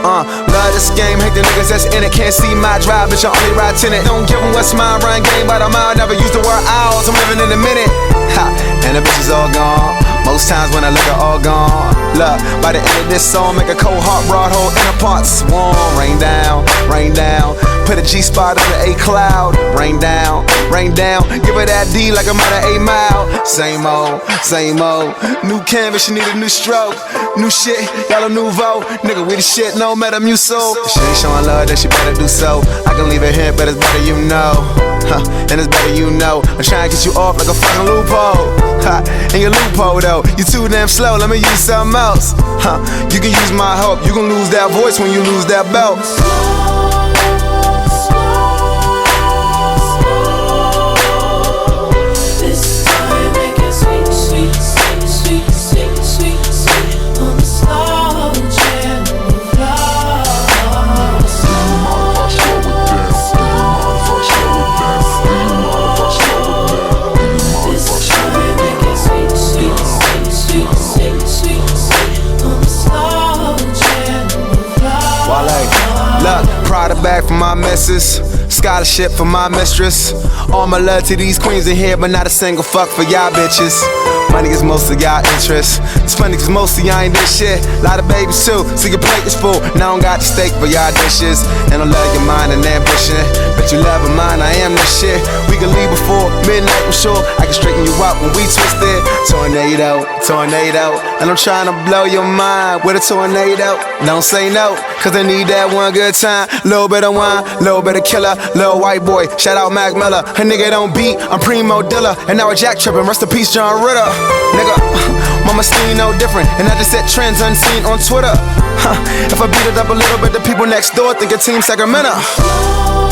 Love this game, hate the niggas that's in it. Can't see my drive, bitch, I only ride tenant. Don't give them what's mine, run game by the mile. Never use the word hours, I'm living in a minute. Ha, and the bitch is all gone. Most times when I look at all gone. Look, by the end of this song, make a cold heart broad hole inner parts warm. Rain down, rain down. Put a G-spot on the A cloud. Rain down, rain down. Give her that D like I'm at an 8 mile. Same old, same old. New canvas, you need a new stroke. New shit, y'all a nouveau. Nigga, we the shit, no Metamucil. If she ain't showing love, then she better do so. I can leave a hint, but it's better you know. And it's better you know. I'm trying to get you off like a fucking loophole. And your loophole though, you too damn slow, let me use something else. You can use my help, you can lose that voice when you lose that belt. Pride back for my missus, scholarship for my mistress. All my love to these queens in here, but not a single fuck for y'all bitches. Money is most of y'all interest. It's funny cause most of y'all ain't this shit. Lot of babies too, so your plate is full. Now I don't got the steak for y'all dishes. And I love your mind and ambition, but you love mine, I am this shit. We can leave before midnight, I'm sure I can straighten you up when we twisted. Tornado, tornado, and I'm trying to blow your mind with a tornado. Don't say no, cause I need that one good time. Little bit of wine, little bit of killer. Little white boy, shout out Mac Miller. A nigga don't beat, I'm Primo Dilla. And now a Jack trippin', rest in peace John Ritter. Nigga, mama seen no different. And I just set trends unseen on Twitter. If I beat it up a little bit, the people next door think a Team Sacramento.